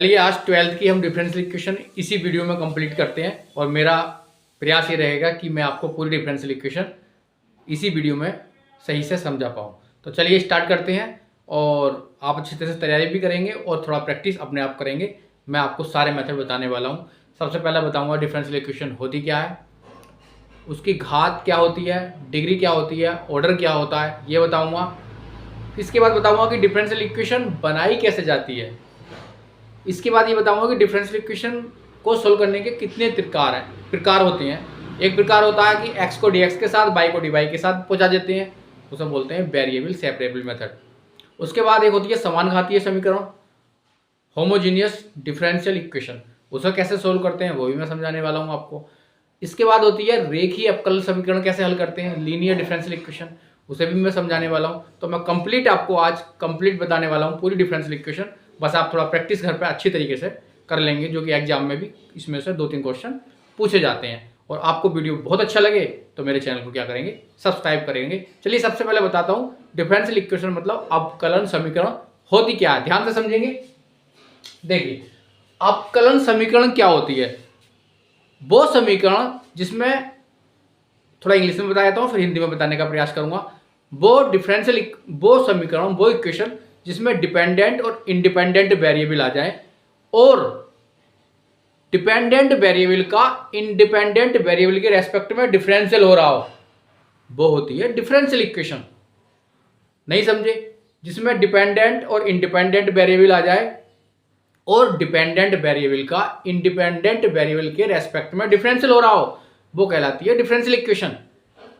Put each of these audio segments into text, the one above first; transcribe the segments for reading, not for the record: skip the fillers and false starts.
चलिए आज 12th की हम डिफरेंशियल इक्वेशन इसी वीडियो में कंप्लीट करते हैं और मेरा प्रयास ये रहेगा कि मैं आपको पूरी डिफरेंशियल इक्वेशन इसी वीडियो में सही से समझा पाऊँ। तो चलिए स्टार्ट करते हैं और आप अच्छी तरह से तैयारी भी करेंगे और थोड़ा प्रैक्टिस अपने आप करेंगे। मैं आपको सारे मेथड बताने वाला हूँ। सबसे पहला बताऊँगा डिफरेंशियल इक्वेशन होती क्या है, उसकी घात क्या होती है, डिग्री क्या होती है, ऑर्डर क्या होता है, ये बताऊँगा। इसके बाद बताऊँगा कि डिफरेंशियल इक्वेशन बनाई कैसे जाती है। इसके बाद ये बताऊंगा कि डिफरेंशियल इक्वेशन को सोल्व करने के कितने प्रकार होते हैं। एक प्रकार होता है कि x को dx के साथ, y को dy के साथ पहुंचा देते हैं, उसे बोलते हैं वेरिएबल सेपरेबल मेथड। उसके बाद एक होती है समान घातीय समीकरण, होमोजीनियस डिफरेंशियल इक्वेशन, उसे कैसे सोल्व करते हैं वो भी मैं समझाने वाला हूँ आपको। इसके बाद होती है रेखीय अवकल समीकरण, कैसे हल करते हैं, लीनियर डिफरेंशियल इक्वेशन, उसे भी मैं समझाने वाला हूँ। तो मैं कंप्लीट आपको आज कंप्लीट बताने वाला हूँ पूरी डिफरेंशियल इक्वेशन। बस आप थोड़ा प्रैक्टिस घर पे अच्छी तरीके से कर लेंगे, जो कि एग्जाम में भी इसमें से 2-3 क्वेश्चन पूछे जाते हैं। और आपको वीडियो बहुत अच्छा लगे तो मेरे चैनल को क्या करेंगे, सब्सक्राइब करेंगे। चलिए सबसे पहले बताता हूँ डिफरेंशियल इक्वेशन मतलब अवकलन समीकरण होती क्या है, ध्यान से समझेंगे। देखिए अवकलन समीकरण क्या होती है, वो समीकरण जिसमें, थोड़ा इंग्लिश में बताया हूँ फिर हिंदी में बताने का प्रयास करूंगा। वो समीकरण, वो इक्वेशन जिसमें डिपेंडेंट और इंडिपेंडेंट वेरिएबल आ जाए और डिपेंडेंट वेरिएबल का इंडिपेंडेंट वेरिएबल के रेस्पेक्ट में डिफरेंशियल हो रहा हो, वो होती है डिफरेंशियल इक्वेशन। नहीं समझे? जिसमें डिपेंडेंट और इंडिपेंडेंट वेरिएबल आ जाए और डिपेंडेंट वेरिएबल का इंडिपेंडेंट वेरिएबल के रेस्पेक्ट में डिफरेंशियल हो रहा हो, वो कहलाती है डिफरेंशियल इक्वेशन।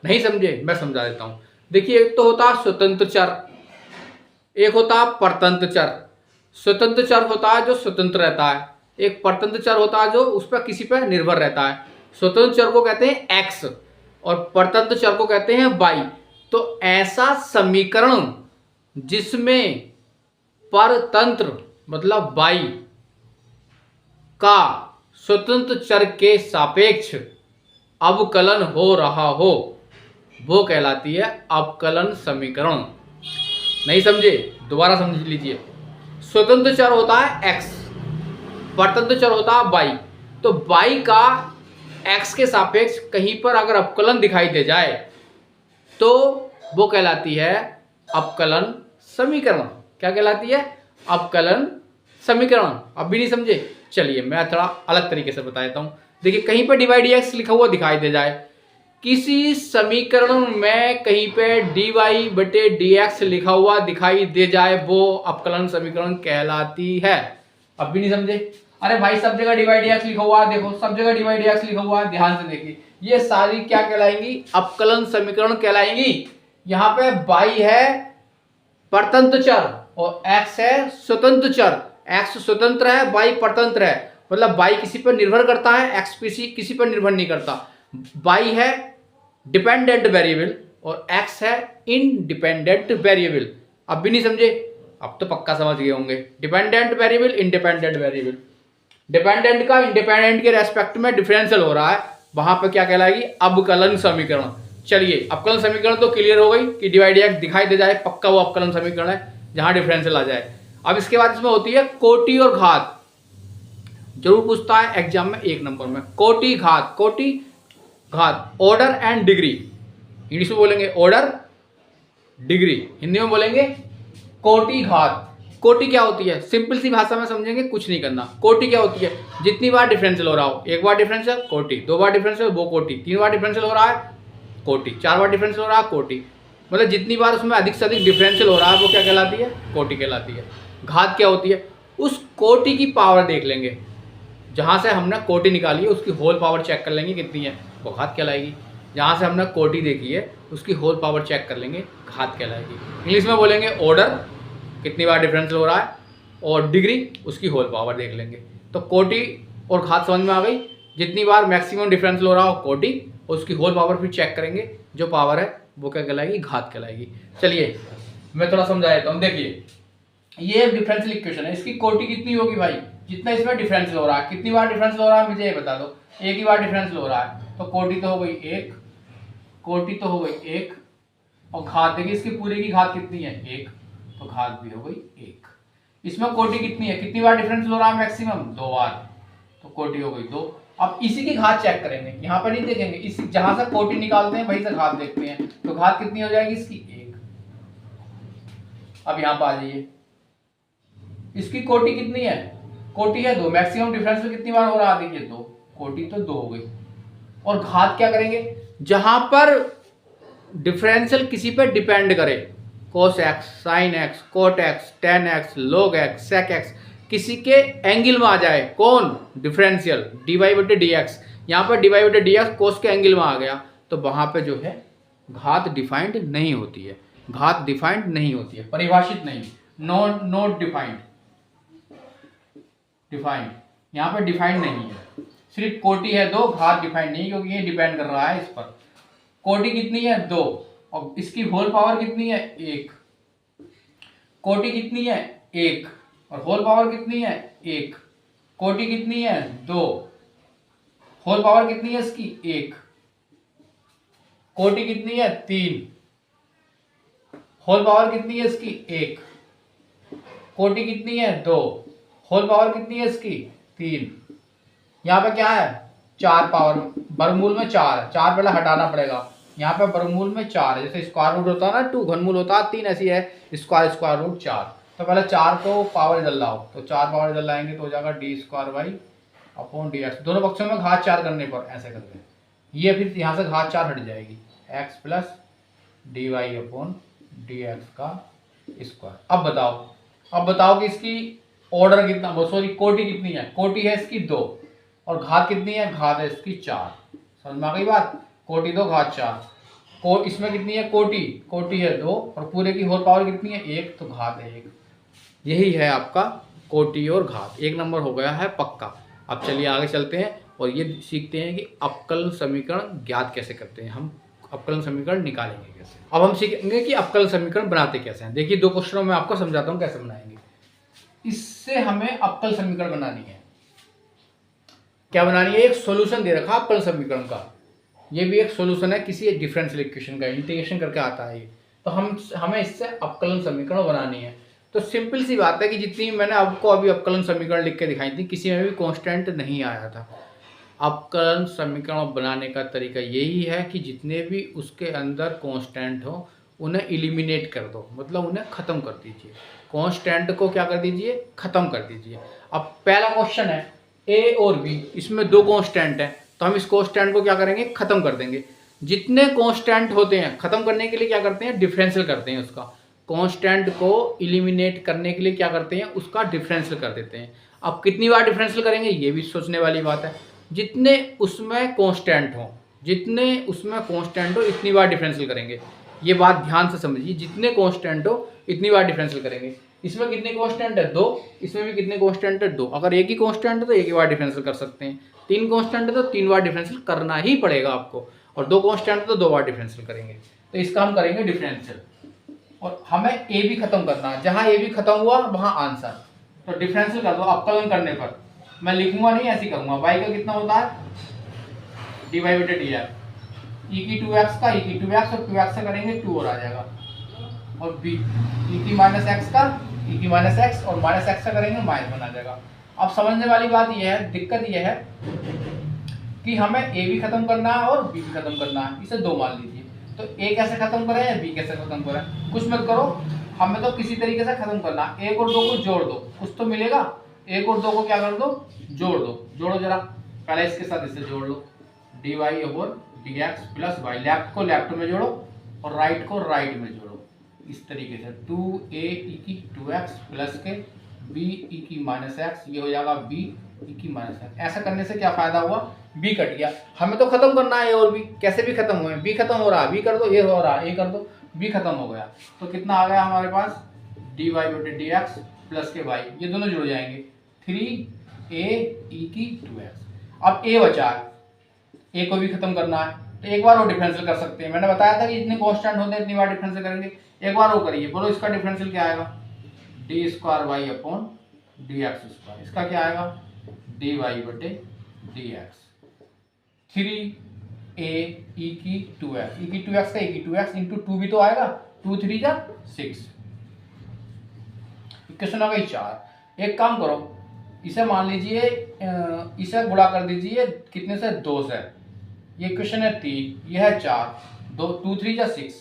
नहीं समझे? मैं समझा देता हूं। देखिए एक तो होता है स्वतंत्र चर, एक होता है परतंत्र चर। स्वतंत्र चर होता है जो स्वतंत्र रहता है, एक परतंत्र चर होता है जो उस पर किसी पर निर्भर रहता है। स्वतंत्र चर को कहते हैं x और परतंत्र चर को कहते हैं y। तो ऐसा समीकरण जिसमें परतंत्र मतलब y का स्वतंत्र चर के सापेक्ष अवकलन हो रहा हो, वो कहलाती है अवकलन समीकरण। नहीं समझे? दोबारा समझ लीजिए। स्वतंत्र चर होता है x, परतंत्र चर होता है y। तो y का x के सापेक्ष कहीं पर अगर अवकलन दिखाई दे जाए तो वो कहलाती है अवकलन समीकरण। क्या कहलाती है? अवकलन समीकरण। अब भी नहीं समझे? चलिए मैं थोड़ा अलग तरीके से बता देता हूं। देखिए कहीं पर dy dx लिखा हुआ दिखाई दे जाए, किसी समीकरण में कहीं पे dy बटे dx लिखा हुआ दिखाई दे जाए, वो अवकलन समीकरण कहलाती है। अब भी नहीं समझे? अरे भाई सब जगह dy dx लिखा हुआ है, देखो सब जगह dy dx लिखा हुआ है, ध्यान से देखिए। ये सारी क्या कहलाएंगी? अवकलन समीकरण कहलाएंगी। यहाँ पे y है परतंत्र चर और x है स्वतंत्र चर। x स्वतंत्र है, y परतंत्र है, मतलब y किसी पर निर्भर करता है, x किसी पर निर्भर नहीं करता। y है डिपेंडेंट वेरिएबल और x है इंडिपेंडेंट वेरिएबल। अब भी नहीं समझे? अब तो पक्का समझ गए होंगे। Dependent variable, independent variable, dependent का इंडिपेंडेंट के रेस्पेक्ट में डिफरेंशियल हो रहा है, वहां पर क्या कहलाएगी? अवकलन समीकरण। चलिए अवकलन समीकरण तो क्लियर हो गई कि dy dx दिखाई दे जाए, पक्का वो अवकलन समीकरण है जहां डिफरेंशियल आ जाए। अब इसके बाद इसमें होती है कोटि और घात। जरूर पूछता है एग्जाम में 1 नंबर में, कोटि घात। कोटि घात, ऑर्डर एंड डिग्री। इंग्लिश में बोलेंगे ऑर्डर, डिग्री हिंदी में बोलेंगे कोटि घात। कोटि क्या होती है? सिंपल सी भाषा में समझेंगे, कुछ नहीं करना। कोटि क्या होती है? जितनी बार डिफरेंशियल हो रहा हो, 1 बार डिफरेंशियल कोटि, 2 बार डिफरेंशियल वो कोटि, 3 बार डिफरेंशियल हो रहा है कोटि, 4 बार डिफरेंशियल हो रहा है कोटि। मतलब जितनी बार उसमें अधिक से अधिक डिफरेंशियल हो रहा है वो क्या कहलाती है? कोटि कहलाती है। घात क्या होती है? उस कोटि की पावर देख लेंगे, जहाँ से हमने कोटि निकाली है उसकी होल पावर चेक कर लेंगे कितनी है, वो घात कहलाएगी। जहाँ से हमने कोटि देखी है उसकी होल पावर चेक कर लेंगे, घात कहलाएगी। इंग्लिश में बोलेंगे ऑर्डर, कितनी बार डिफरेंशियल हो रहा है, और डिग्री, उसकी होल पावर देख लेंगे। तो कोटि और घात समझ में आ गई। जितनी बार मैक्सिमम डिफरेंशियल हो रहा हो कोटि, उसकी होल पावर फिर चेक करेंगे, जो पावर है वो क्या कहलाएगी? घात कहलाएगी। चलिए मैं थोड़ा समझा देता हूँ। देखिए ये डिफरेंशियल इक्वेशन है, इसकी कोटि कितनी होगी भाई? जितना इसमें डिफरेंशियल हो रहा है। कितनी बार डिफरेंशियल हो रहा है मुझे ये बता दो। एक ही बार डिफरेंशियल हो रहा है, तो कोटि तो हो गई 1, कोटि तो हो गई 1, और घात देखिए इसकी पूरी की घात कितनी है? 1, तो घात भी हो गई 1। इसमें कोटि कितनी है, कितनी बार डिफरेंशियल हो रहा है मैक्सिमम, 2 बार, तो कोटि हो गई 2। अब इसी की घात चेक करेंगे, यहाँ पर नहीं देखेंगे, इस जहां से कोटि निकालते हैं वहीं से घात देखते हैं, तो घात कितनी हो जाएगी इसकी 1। अब यहाँ पर आ जाइए, इसकी कोटि कितनी है, कोटि है 2, मैक्सिमम डिफरेंशियल कितनी बार हो रहा है, देखिए 2, कोटि तो 2 हो गई। और घात क्या करेंगे, जहां पर डिफरेंशियल किसी पे डिपेंड करे, cos x, sin x, cot x, tan x, log x, sec x, किसी के एंगल में आ जाए, कौन, डिफरेंशियल, dy बटे dx, यहाँ पर dy बटे dx cos के एंगल में आ गया, तो वहां पे जो है घात डिफाइंड नहीं होती है, घात डिफाइंड नहीं होती है, परिभाषित नहीं, नॉट डिफाइंड, डिफाइंड यहाँ पर डिफाइंड नहीं है, सिर्फ कोटि है 2, घात डिफाइंड नहीं, क्योंकि ये डिपेंड कर रहा है इस पर। कोटि कितनी है 2, और इसकी होल पावर कितनी है 1, कोटि कितनी है 1 और होल पावर कितनी है 1, कोटि कितनी है 2, होल पावर कितनी है इसकी 1, कोटि कितनी है 3, होल पावर कितनी है इसकी 1, कोटि कितनी है 2, होल पावर कितनी है इसकी 3। यहाँ पे क्या है 4 पावर, वर्गमूल में 4 है, 4 पहले हटाना पड़ेगा, यहाँ पे वर्गमूल में 4 है, जैसे स्क्वायर रूट होता है ना 2, घनमूल होता है 3, ऐसी है स्क्वायर रूट 4। तो पहले 4 को पावर इधर लाओ, तो 4 पावर इधर लाएंगे तो हो जाएगा D square Y upon D X, दोनों पक्षों में घात 4 करने पर ऐसे करके, ये फिर यहाँ से घात 4 हट जाएगी, X plus D Y upon D X का स्क्वायर। अब बताओ कि इसकी ऑर्डर कितना, सॉरी कोटि कितनी है, कोटि है इसकी 2 और घात कितनी है, घात है इसकी 4, समझ में आ गई बात, कोटि 2 घात 4, इसमें कितनी है कोटि है 2 और पूरे की होल पावर कितनी है 1, तो घात है 1। यही है आपका कोटि और घात, 1 नंबर हो गया है पक्का। अब चलिए आगे चलते हैं और ये सीखते हैं कि अवकलन समीकरण ज्ञात कैसे करते हैं, हम अवकलन समीकरण निकालेंगे कैसे। अब हम सीखेंगे कि अवकलन समीकरण बनाते कैसे हैं। देखिए 2 क्वेश्चनों में आपको समझाता हूँ कैसे बनाएंगे। इससे हमें अवकल समीकरण बनानी है, क्या बनानी है, एक सॉल्यूशन दे रखा अवकल समीकरण का, ये भी एक सॉल्यूशन है किसी डिफरेंशियल इक्वेशन का, इंटीग्रेशन करके आता है ये, तो हमें इससे अवकलन समीकरण बनानी है। तो सिंपल सी बात है कि जितनी मैंने आपको अभी अवकलन समीकरण लिख के दिखाई थी, किसी में भी कांस्टेंट नहीं आया था। अवकलन समीकरण बनाने का तरीका यही है कि जितने भी उसके अंदर कांस्टेंट हो उन्हें एलिमिनेट कर दो, मतलब उन्हें खत्म कर दीजिए, कांस्टेंट को क्या कर दीजिए, खत्म कर दीजिए। अब पहला क्वेश्चन है ए और बी, इसमें 2 कांस्टेंट है, तो हम इस कांस्टेंट को क्या करेंगे, खत्म कर देंगे। जितने कांस्टेंट होते हैं खत्म करने के लिए क्या करते हैं, डिफरेंशियल करते हैं उसका, कांस्टेंट को एलिमिनेट करने के लिए क्या करते हैं, उसका डिफरेंशियल कर देते हैं। अब कितनी बार डिफरेंशियल करेंगे ये भी सोचने वाली बात है, जितने उसमें कांस्टेंट हो इतनी बार डिफरेंशियल करेंगे, ये बात ध्यान से समझिए, जितने कांस्टेंट हो इतनी बार डिफरेंशियल करेंगे। इसमें कितने कांस्टेंट है 2, इसमें भी कितने कांस्टेंट है 2, अगर एक ही कांस्टेंट है तो एक ही बार डिफरेंशियल कर सकते हैं, 3 कांस्टेंट है तो 3 बार डिफरेंशियल करना ही पड़ेगा आपको, और 2 कांस्टेंट है तो 2 बार डिफरेंशियल करेंगे। तो इसका हम करेंगे डिफरेंशियल, और हमें ए भी खत्म करना है, जहां ए भी खत्म हुआ वहां आंसर, तो डिफरेंशियल कर दो। अवकलन करने पर मैं लिखूंगा नहीं, ऐसे करूंगा, y का कितना होता है dy बटे dx, e की 2x का e की 2x और 2x से करेंगे 2 और आ जाएगा, और b e की माइनस x का e की माइनस x और माइनस x से करेंगे -1 आ जाएगा। अब समझने वाली बात यह है, दिक्कत यह है कि हमें a भी खत्म करना है और b भी खत्म करना है, इसे 2 मान लीजिए, तो a कैसे खत्म करें या b कैसे खत्म करें, कुछ मत करो, हमें तो किसी तरीके से खत्म करना, 1 और 2 को जोड़ दो, कुछ तो मिलेगा, 1 और 2 को क्या कर दो, जोड़ दो, जोड़ो जरा, पहले इसके साथ इसे जोड़ लो, dy over dx plus y, left को लेफ्ट में जोड़ो और राइट को राइट में जोड़ो, इस तरीके से 2a e की 2x प्लस के b e की माइनस x, ये हो जाएगा b e की माइनस x। ऐसा करने से क्या फायदा हुआ, b कट गया, हमें तो खत्म करना है a और b, कैसे भी खत्म हुए, b खत्म हो रहा है, b कर दो, a हो रहा है, a कर दो, b खत्म हो गया, तो कितना आ गया हमारे पास dy बटे dx प्लस के y, ये दोनों जुड़ जाएंगे, 3a e की 2x। अब a बचा है, a को भी खत्म करना है, तो एक बार वो डिफरेंशियल कर सकते हैं, मैंने बताया था कि जितने कांस्टेंट होते हैं इतनी बार डिफरेंशियल करेंगे, एक बार वो करिए, बोलो इसका डिफरेंशियल क्या आएगा, D square Y upon D x square, इसका क्या आएगा डी वाई बटे डी एक्स, 3a e की 2x, e की 2x का e की 2x इंटू 2 भी तो आएगा, 2 3 जा 6 इक्वेशन हो गई 4। एक काम करो, इसे मान लीजिए इसे गुणा कर दीजिए कितने से, 2 से। ये इक्वेशन है 3, ये है 4, 2 3 जा 6,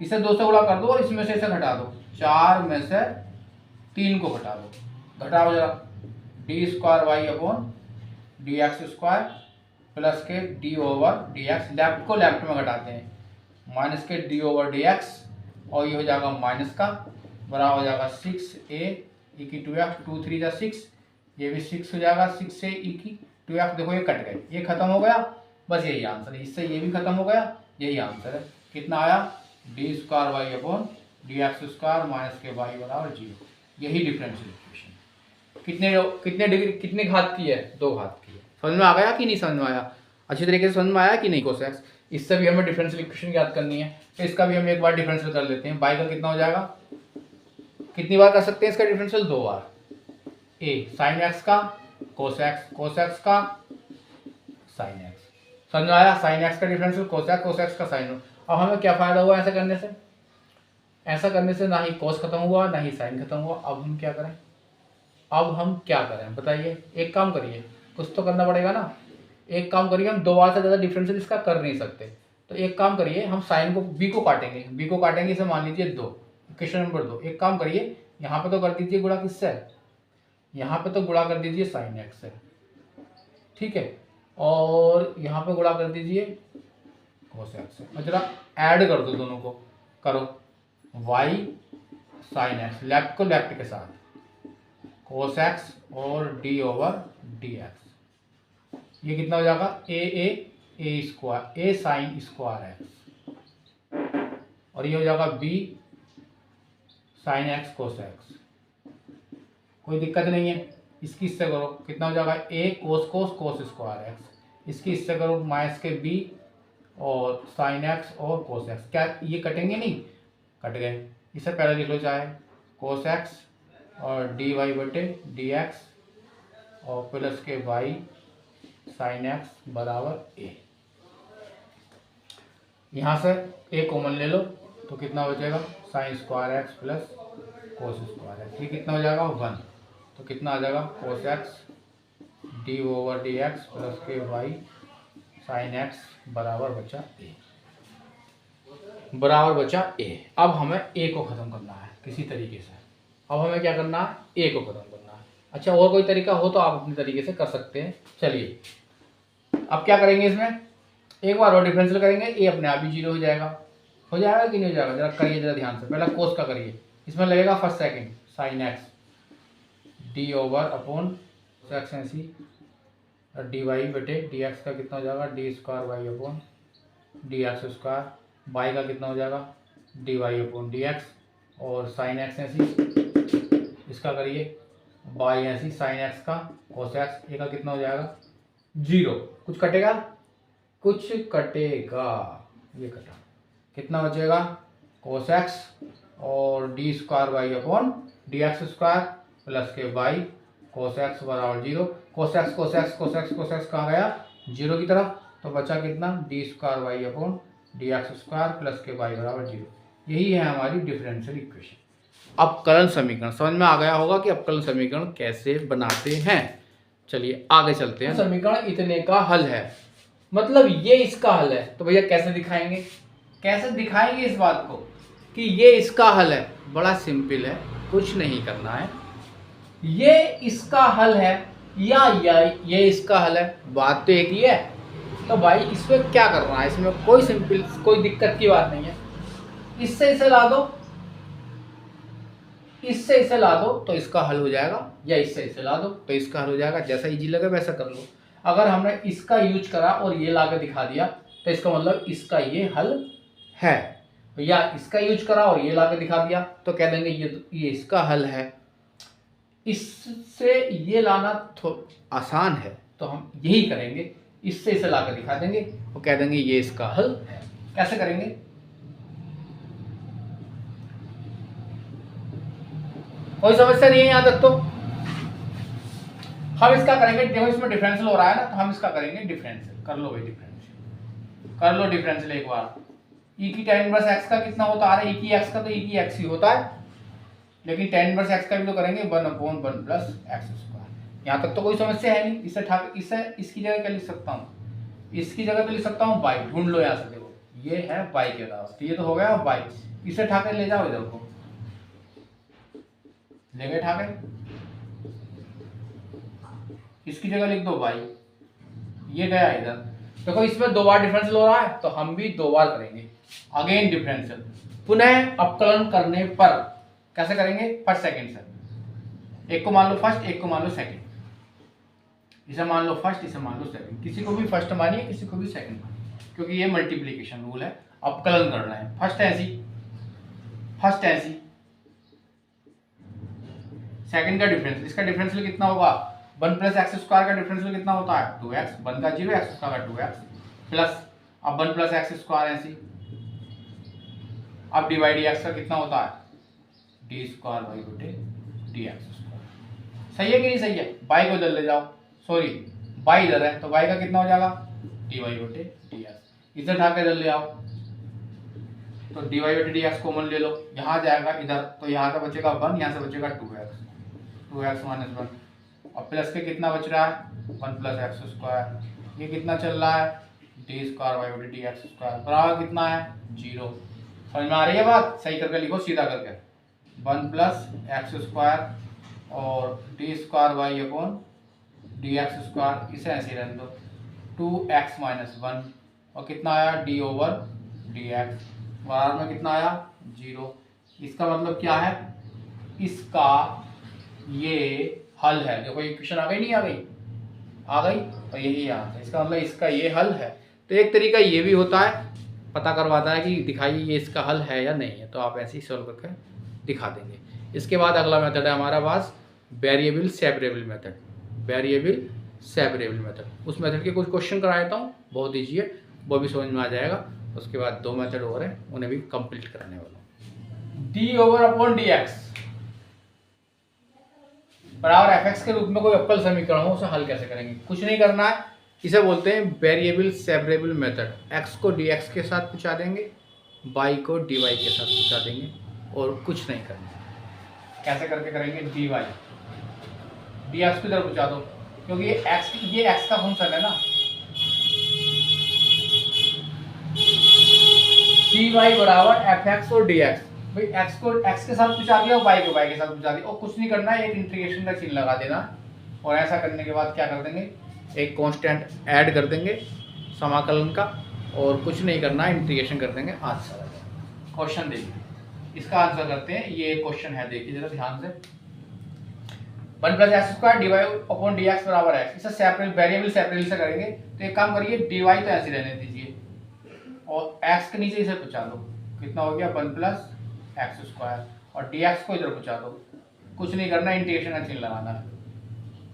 इसे 2 से गुणा कर दो और इसमें से इसे घटा दो, 4 में से 3 को घटा दो, घटाओ जरा, d square Y upon D x square plus k d over D x, left को लेफ्ट में घटाते हैं, माइनस के डी ओवर डी एक्स, और ये हो जाएगा माइनस का, बराबर हो जाएगा 6a ई की 2f, 2 3 जा 6, ये भी 6 हो जाएगा, 6 से ई की 2f, देखो ये कट गए, ये खत्म हो गया, बस यही आंसर है, इससे ये भी खत्म हो गया, यही आंसर है। कितना आया, D square Y upon D x square minus के वाई बराबर 0, यही डिफरेंशियल इक्वेशन। कितने डिग्री, कितने घात की है, 2 घात की है। समझ में आ गया कि नहीं समझ में आया, अच्छी तरीके से समझ में आया कि नहीं कोसेक्स। इससे भी हमें डिफरेंशियल इक्वेशन याद करनी है, तो इसका भी हम एक बार डिफरेंशियल कर लेते हैं। बाई का कितना हो जाएगा, कितनी बार कर सकते हैं इसका डिफरेंशियल, 2 बार। ए साइन एक्स का कोस एक्स, कोस एक्स का साइन एक्स, समझ में आया, साइन एक्स का डिफरेंशियल कोस एक्स, कोस एक्स का साइन। अब हमें क्या फायदा हुआ ऐसा करने से, ऐसा करने से ना ही कोस खत्म हुआ ना ही साइन खत्म हुआ। अब हम क्या करें, अब हम क्या करें बताइए, एक काम करिए, कुछ तो करना पड़ेगा ना। एक काम करिए, हम 2 बार से ज़्यादा डिफरेंशियल इसका कर नहीं सकते, तो एक काम करिए, हम साइन को बी को काटेंगे, बी को काटेंगे, इसे मान लीजिए 2, इक्वेशन नंबर 2। एक काम करिए, यहाँ पे तो कर दीजिए गुणा किससे, यहाँ पे तो गुणा कर दीजिए साइन एक्स से, ठीक है, और यहाँ पे गुणा कर दीजिए कोस एक्स से, और जरा ऐड कर दो दोनों को, करो y साइन एक्स, लेफ्ट को लेफ्ट के साथ, कोस एक्स और डी ओवर डी एक्स, ये कितना हो जाएगा, A square, A sine square X, और ये हो जाएगा B sine X cos X. कोई दिक्कत नहीं है, इसकी इससे करो, कितना हो जाएगा, ए कोस कोस कोस स्क्वायर एक्स, इसकी इससे करो माइनस के बी और साइन एक्स और कोस एक्स, क्या ये कटेंगे नहीं, कट गए। इसे पहले लिख लो, चाहे कोस एक्स और डी वाई बटे डी एक्स और प्लस के वाई साइन एक्स बराबर ए। यहाँ से ए कॉमन ले लो तो कितना हो जाएगा, sign square x plus cos square x, ये कितना हो जाएगा 1, तो कितना आ जाएगा cos x D over D x plus के वाई साइन एक्स बराबर बचा ए, बराबर बचा ए। अब हमें ए को ख़त्म करना है किसी तरीके से, अब हमें क्या करना है, ए को ख़त्म करना है। अच्छा, और कोई तरीका हो तो आप अपने तरीके से कर सकते हैं। चलिए अब क्या करेंगे, इसमें एक बार और डिफरेंशियल करेंगे, ए अपने आप ही 0 हो जाएगा कि नहीं हो जाएगा, जरा करिए जरा ध्यान से, पहला कोस का करिए, इसमें लगेगा first second sine X D over upon X ऐसी डी वाई बटे डी एक्स का कितना हो जाएगा, D square Y upon D x square, Y का कितना हो जाएगा, D Y upon D X, और साइन एक्स ऐसी इसका करिए वाई ऐसी साइन एक्स का कोस एक्स, ए का कितना हो जाएगा 0, कुछ कटेगा, कुछ कटेगा, ये कटा, कितना बचेगा कोस एक्स और D square Y upon D x square plus के वाई कोस एक्स बराबर 0, cos X cos X cos X cos X कहाँ गया 0 की तरफ, तो बचा कितना D square Y upon D x square plus के वाई बराबर 0। यही है हमारी डिफरेंशियल इक्वेशन। अवकलन समीकरण समझ में आ गया होगा कि अवकलन समीकरण कैसे बनाते हैं। चलिए आगे चलते हैं। समीकरण इतने का हल है, मतलब ये इसका हल है, तो भैया कैसे दिखाएंगे, कैसे दिखाएंगे इस बात को कि ये इसका हल है। बड़ा सिंपल है, कुछ नहीं करना है, ये इसका हल है या ये इसका हल है, बात तो एक ही है। तो भाई इसमें क्या करना है, इसमें कोई सिंपल कोई दिक्कत की बात नहीं है। इससे इसे ला दो, इससे इसे ला दो तो इसका हल हो जाएगा, या इससे इसे ला दो तो इसका हल हो जाएगा, जैसा इजी लगे वैसा कर लो। अगर हमने इसका यूज करा और ये ला के दिखा दिया तो इसका मतलब इसका ये हल है, या इसका यूज करा और ये ला के दिखा दिया तो कह देंगे ये इसका हल है। इससे ये लाना आसान है तो हम यही करेंगे, इससे इसे ला के दिखा देंगे और कह देंगे ये इसका हल है। कैसे करेंगे, कोई समस्या नहीं है यहाँ तक। तो हम इसका करेंगे, देखो इसमें डिफरेंशियल हो रहा है ना, तो हम इसका करेंगे डिफरेंशियल। कर लो भाई डिफरेंशियल, कर लो डिफरेंशियल एक बार। e की tan इनवर्स x का कितना होता आ रहा है, e की x का तो e की x ही होता है, लेकिन tan इनवर्स x का भी तो करेंगे 1/1 प्लस एक्स स्क्वायर। यहाँ तक तो कोई समस्या है नहीं। इसे इसकी जगह क्या लिख सकता हूँ, इसकी जगह पे लिख सकता हूँ y। ढूंढ लो यहाँ से, देखो ये है y के अलावा, तो ये तो हो गया y। इसे उठा के ले जाओ इधर को, ले गए उठा के, इसकी जगह लिख दो y, ये गया इधर। देखो इसमें 2 बार डिफरेंशियल हो रहा है, तो हम भी 2 बार करेंगे अगेन डिफरेंशियल। पुनः अपकलन करने पर कैसे करेंगे, फर्स्ट सेकंड से। एक को मान लो फर्स्ट, एक को मान लो सेकंड। इसे मान लो फर्स्ट, इसे मान लो सेकंड। किसी को भी फर्स्ट मानिए, किसी को भी सेकंड मानिए, क्योंकि ये मल्टीप्लीकेशन रूल है, अपकलन करना है। फर्स्ट ऐसी, फर्स्ट ऐसी, सेकंड का डिफरेंस, इसका डिफरेंशियल कितना होगा, 1 प्लस एक्स स्क्वायर का डिफरेंशियल कितना होता है 2x, 1 का 0, एक्स स्क्वायर का 2x प्लस अब 1 प्लस एक्स स्क्वायर ऐसी। अब डिवाइड एक्स का कितना होता है डी स्क्वायर वाई बटे डी एक्स स्क्वायर। सही है कि नहीं सही है। बाई को इधर ले जाओ, सॉरी बाई इधर है, तो बाई का कितना हो जाएगा डी वाई बटे डी एक्स। इधर उठा के इधर ले आओ, तो डी वाई बटे डी एक्स कॉमन ले लो, यहाँ जाएगा इधर, तो यहाँ का बचेगा 1, यहाँ से बचेगा 2x माइनस 1। और प्लस के कितना बच रहा है 1 प्लस एक्स स्क्वायर। ये कितना चल रहा है डी स्क्वायर वाई बटे डी एक्स स्क्वायर बराबर कितना है 0। समझ में आ रही है बात, सही करके लिखो सीधा करके, 1 प्लस एक्स स्क्वायर और D square Y upon D x square, इसे ऐसे रहने दो 2x माइनस 1 और कितना आया डी ओवर डी एक्स बराबर में कितना आया 0। इसका मतलब क्या है, इसका ये हल है। देखो इक्वेशन आ गई, नहीं आ गई, आ गई, तो यही आंसर। इसका मतलब इसका ये हल है। तो एक तरीका ये भी होता है, पता करवाता है कि दिखाइए ये इसका हल है या नहीं है, तो आप ऐसे ही सॉल्व करके दिखा देंगे। इसके बाद अगला मेथड है हमारा पास variable separable method. Variable separable method, उस मेथड के कुछ क्वेश्चन करा देता हूँ, बहुत ईजी है, वो भी समझ में आ जाएगा। उसके बाद 2 मेथड और हैं, उन्हें भी कंप्लीट कराने वाला हूँ। D over upon D X बराबर एफ एक्स के रूप में कोई अवकल समीकरण हो, उसे हल कैसे करेंगे। कुछ नहीं करना है, इसे बोलते हैं वेरिएबल सेपरेबल मेथड। एक्स को डी एक्स के साथ पूछा देंगे, वाई को डी वाई के साथ पूछा देंगे, और कुछ नहीं करना। कैसे करके करेंगे, डी वाई डी एक्स की तरफ पूछा दो, क्योंकि ये एक्स का फंक्शन है ना। डी वाई बराबर एफ एक्स और डी एक्स, भाई एक्स को एक्स के साथ पूछा दिया और वाई को वाई के साथ पूछा दिया, और कुछ नहीं करना है, एक इंटीग्रेशन का चिन्ह लगा देना। और ऐसा करने के बाद क्या कर देंगे, एक कांस्टेंट ऐड कर देंगे समाकलन का, और कुछ नहीं करना है, इंटीग्रेशन कर देंगे। आंसर क्वेश्चन देखिए, इसका आंसर करते हैं। ये क्वेश्चन है, देखिए जरा ध्यान से। 1 plus X square D Y upon D X बराबर है, इसे सेपरेट वेरिएबल सेपरेबल से करेंगे। तो एक काम करिए, डी वाई तो ऐसे रहने दीजिए, और एक्स के नीचे इसे पूछा दो, कितना हो गया 1 प्लस एक्स स्क्वायर, और डी एक्स को इधर पूछा दो। कुछ नहीं करना, इंटीग्रेशन का चिन्ह लगाना है।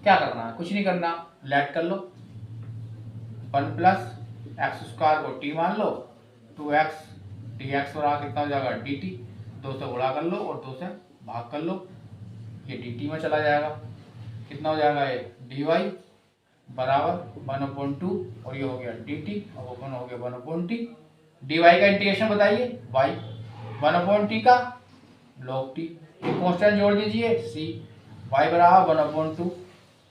क्या करना है, कुछ नहीं करना, लेट कर लो, 1 प्लस एक्स स्क्वायर को टी मान लो, 2x डी एक्स और कितना हो जाएगा डी टी, 2 से गुणा कर लो और 2 से भाग कर लो, ये डी टी में चला जाएगा। कितना हो जाएगा ये डी वाई बराबर 1/2, और ये हो गया डी टी, और ओपन हो गया 1/t। डी वाई का इंटीग्रेशन बताइए, y 1/t का log t, एक कांस्टेंट जोड़ दीजिए c, y बराबर 1/2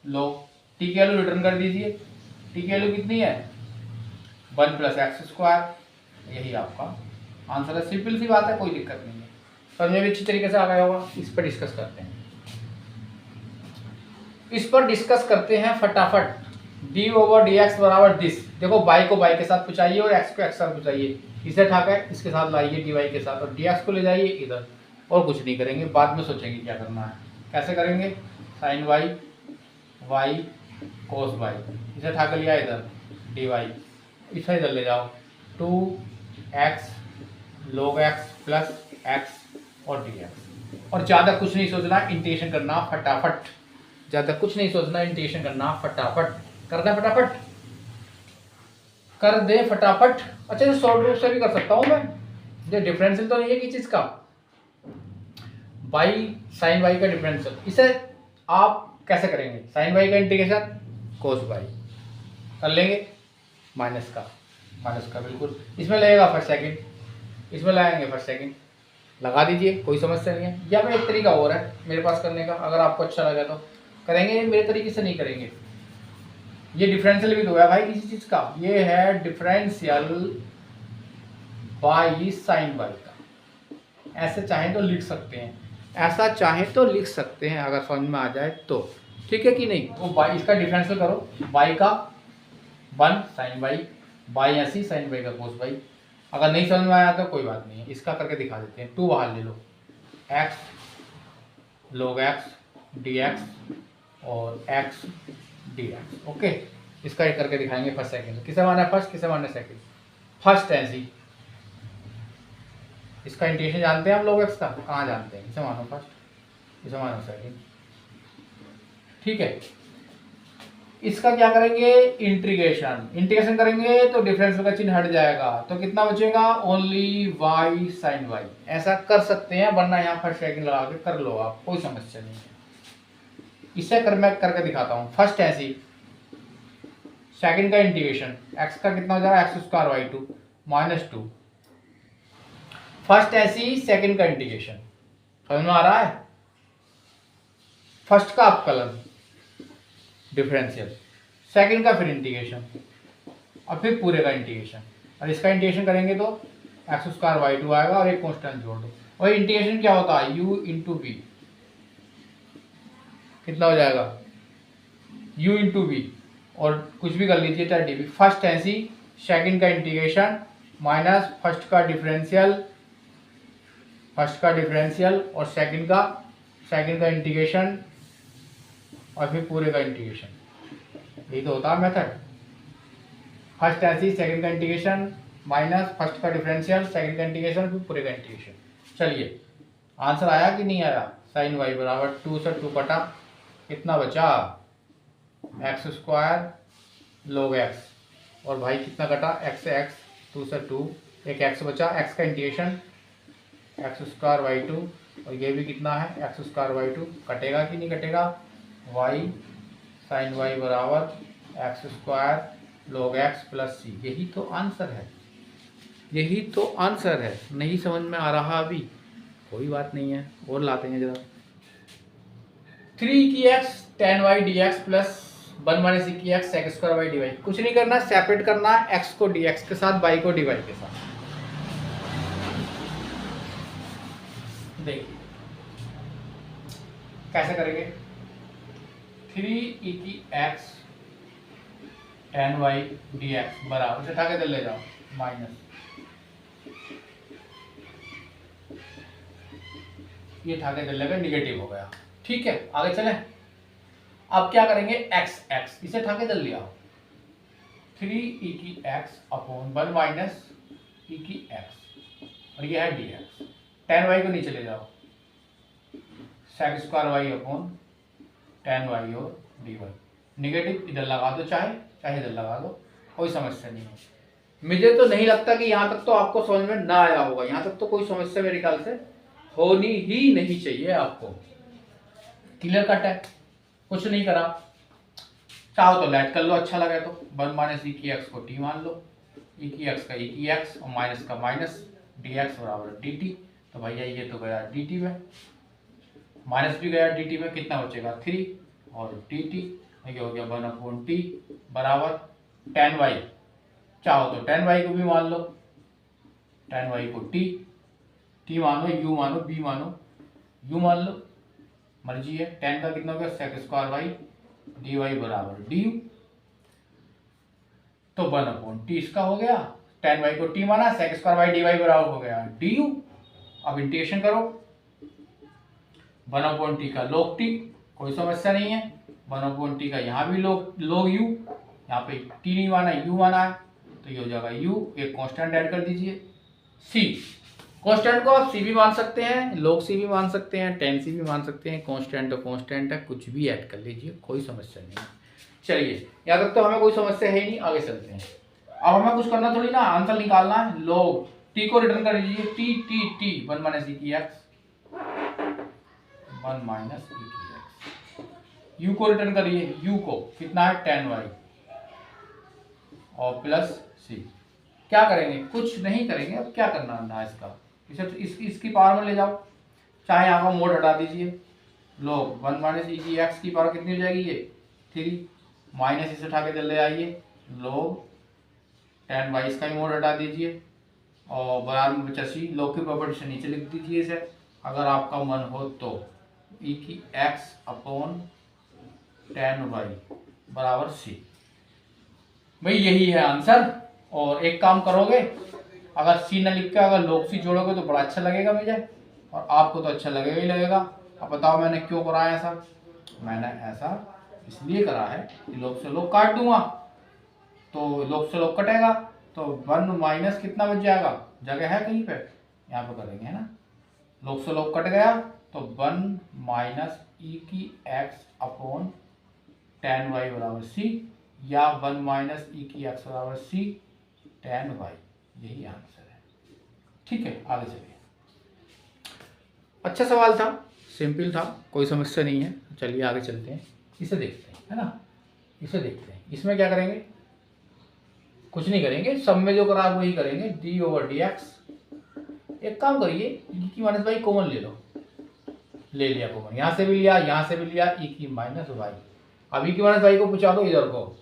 log t की वैल्यू रिटर्न कर दीजिए। t की वैल्यू कितनी है 1 प्लस एक्स स्क्वायर, यही आपका आंसर है। सिंपल सी बात है, कोई दिक्कत नहीं है, समझने भी अच्छी तरीके से आ गया होगा। इस पर डिस्कस करते हैं, इस पर डिस्कस करते हैं फटाफट। डी ओवर डी एक्स बराबर दिस। देखो y को y के साथ पूछाइए और x को x के साथ पूछाइए, इसे उठाकर इसके साथ लाइए डी वाई के साथ, और डी एक्स को ले जाइए इधर, और कुछ नहीं करेंगे, बाद में सोचेंगे क्या करना है। कैसे करेंगे, sign Y Y cos y, इसे उठाकर लिया इधर डी वाई, इसे इधर ले जाओ 2x log x plus x और डी एक्स। और ज़्यादा कुछ नहीं सोचना, इंटीग्रेशन करना फटाफट, ज़्यादा कुछ नहीं सोचना, इंटीग्रेशन करना फटाफट, कर दे फटाफट, कर दे फटाफट। अच्छा, तो शॉर्ट रूप से भी कर सकता हूँ मैं, ये डिफरेंशियल तो नहीं है कि चीज़ का, वाई साइन वाई का डिफरेंशियल, इसे आप कैसे करेंगे, साइन वाई का इंटीग्रेशन कोस वाई कर लेंगे, माइनस का बिल्कुल, इसमें लगेगा फर्स्ट सेकंड, इसमें लाएंगे फर्स्ट सेकंड, लगा दीजिए, कोई समस्या नहीं है। या मैं एक तरीका और है मेरे पास करने का, अगर आपको अच्छा लगे तो करेंगे, मेरे तरीके से नहीं करेंगे। ये डिफरेंशियल भी तो है भाई किसी चीज़ का, ये है डिफरेंशियल बाई साइन बाई का। ऐसे चाहें तो लिख सकते हैं, ऐसा चाहें तो लिख सकते हैं, अगर समझ में आ जाए तो, ठीक है कि नहीं। वो बाई, इसका डिफरेंशियल करो, बाई का 1 साइन बाई, बाई ऐसी साइन बाई का कोस बाई। अगर नहीं समझ में आया तो कोई बात नहीं है, इसका करके दिखा देते हैं। 2 बाहर ले लो, x log x dx और x dx। ओके, इसका एक करके दिखाएंगे फर्स्ट सेकंड। किसे माना फर्स्ट, किसे माना सेकंड? फर्स्ट ऐसी, इसका इंटीग्रेशन जानते हैं हम लोग x का, कहाँ जानते हैं? इसे मानो फर्स्ट, इसे मानो सेकंड, ठीक है। इसका क्या करेंगे? इंटीग्रेशन। इंटीग्रेशन करेंगे तो डिफरेंशियल का चिन्ह हट जाएगा, तो कितना बचेगा? Only y sin y। ऐसा कर सकते हैं, वरना यहाँ फर्स्ट सेकंड लगा के कर लो आप, कोई समस्या नहीं है। इसे मैं करके दिखाता हूँ। फर्स्ट ऐसी, सेकंड का इंटीग्रेशन, x का कितना हो जाएगा? X square Y two minus 2। First ऐसी, सेकंड का इंटीग्रेशन, समझ में आ रहा है? फर्स्ट का अपकलन डिफरेंशियल, सेकंड का फिर इंटीग्रेशन, और फिर पूरे का इंटीग्रेशन। और इसका इंटीग्रेशन करेंगे तो एक्स स्क्वायर वाई टू आएगा और एक कांस्टेंट जोड़ दो। और इंटीग्रेशन क्या होता है? u इंटू वी, कितना हो जाएगा? u इंटू वी, और कुछ भी कर लीजिए चाहे डी वी। फर्स्ट ऐसी, सेकंड का इंटीग्रेशन माइनस फर्स्ट का डिफरेंशियल, फर्स्ट का डिफरेंशियल और सेकंड का इंटीग्रेशन और फिर पूरे का इंटीग्रेशन। यही तो होता है मेथड। फर्स्ट ऐसी, सेकंड का इंटीग्रेशन माइनस फर्स्ट का डिफरेंशियल, सेकंड का इंटीग्रेशन, फिर पूरे का इंटीग्रेशन। चलिए, आंसर आया कि नहीं आया? साइन वाई बराबर 2 से 2 कटा, कितना बचा? एक्स स्क्वायर log x, और भाई कितना कटा? एक्स से एक्स, 2 से 2, एक एक्स बचा, एक्स का integration x square Y two, और ये भी कितना है? X square Y two. कटेगा कि नहीं कटेगा? वाई साइन वाई बराबर x square log x plus c. यही तो आंसर है, यही तो आंसर है। नहीं समझ में आ रहा अभी? कोई बात नहीं है, और लाते हैं जरा। 3 की x tan y dx plus 1 minus की x sec square Y D Y. कुछ नहीं करना, सेपरेट करना है x को dx के साथ, y को dy के साथ। देखिए कैसे करेंगे। 3 e की x tan y dx बराबर, उठा के ले जाओ, माइनस, ये उठा के लेगा, निगेटिव हो गया, ठीक है। आगे चलें। अब क्या करेंगे? x इसे उठा के लिया, 3 e की x अपॉन 1 माइनस e की x, और ये है dx। tan y को नीचे ले जाओ, sec square y upon tan y और dy। निगेटिव इधर लगा दो, चाहे इधर लगा दो, कोई समस्या नहीं है। मुझे तो नहीं लगता कि यहाँ तक तो आपको समझ में ना आया होगा। यहाँ तक तो कोई समस्या मेरे ख्याल से होनी ही नहीं चाहिए आपको। क्लियर कट है, कुछ नहीं करा। चाहो तो लेट कर लो, अच्छा लगे तो। 1 माइनस ई की एक्स को टी मान लो, ई की एक्स का ई की एक्स और माइनस का माइनस, डी एक्स बराबर डी टी। तो भैया ये तो गया डी टी में, माइनस भी गया डी टी में, कितना बचेगा? 3 और डी टी, ये हो गया 1 अपॉन टी बराबर tan y। चाहो तो tan y को भी मान लो, tan y को t मानो, u मानो, b मानो, u मान लो, मर्जी है। tan का कितना हो गया? sec square Y D Y बराबर डी यू। तो 1 अपॉन टी इसका हो गया, tan y को t माना, sec square Y D Y बराबर हो गया डी यू। अब इंटीग्रेशन करो, 1 अपॉन टी का log t, कोई समस्या नहीं है। 1 अपॉन टी का यहाँ भी log u, यहाँ पे t नहीं माना, u माना है, तो ये हो जाएगा u। एक कांस्टेंट ऐड कर दीजिए c। कांस्टेंट को आप c भी मान सकते हैं, log c भी मान सकते हैं, tan c भी मान सकते हैं। कांस्टेंट तो कांस्टेंट है, कुछ भी ऐड कर लीजिए, कोई समस्या नहीं है। चलिए, यहाँ तक तो हमें कोई समस्या है ही नहीं, आगे चलते हैं। अब हमें कुछ करना थोड़ी ना, आंसर निकालना है। log t को रिटर्न कर दीजिए, t 1 माइनस e की x, 1 माइनस e की x। u को रिटर्न करिए, u को कितना है? tan y और प्लस c। क्या करेंगे? कुछ नहीं करेंगे। अब क्या करना है इसका, इसे इसकी पावर में ले जाओ, चाहे यहाँ का मोड हटा दीजिए, लोग 1 माइनस ई की एक्स की पावर कितनी हो जाएगी ये 3, माइनस इसे उठा के चले आइए, लोग tan वाई इसका ही मोड हटा दीजिए और बराबर में बचा सी, लोग की प्रॉपर्टी से नीचे लिख दीजिए इसे अगर आपका मन हो तो, ई की एक्स अपॉन tan वाई बराबर सी। भाई यही है आंसर। और एक काम करोगे, अगर सी न लिख के अगर लोग सी जोड़ोगे तो बड़ा अच्छा लगेगा मुझे, और आपको तो अच्छा लगेगा ही लगेगा। अब बताओ मैंने क्यों करा है ऐसा? मैंने ऐसा इसलिए करा है कि लोग से लोग काट दूंगा, तो लोग से लोग कटेगा तो 1 माइनस कितना बच जाएगा, जगह है कहीं पे, यहाँ पे करेंगे है ना, लोग से लोग कट गया तो 1 माइनस ई की एक्स अपॉन tan वाई बराबर सी, या 1 माइनस ई की एक्स बराबर सी tan वाई, यही आंसर है। ठीक है, आगे चलिए। अच्छा सवाल था, सिंपल था, कोई समस्या नहीं है। चलिए आगे चलते हैं, इसे देखते हैं है ना, इसे देखते हैं। इसमें क्या करेंगे, कुछ नहीं करेंगे, सब में जो करा वही करेंगे, डी ओवर डी एक्स। एक काम करिए, ई की माइनस वाई कॉमन ले लो, ले लिया कॉमन, यहाँ से भी लिया यहाँ से भी लिया, ई की माइनस वाई। अब ई की माइनस वाई को पूछा दो इधर को,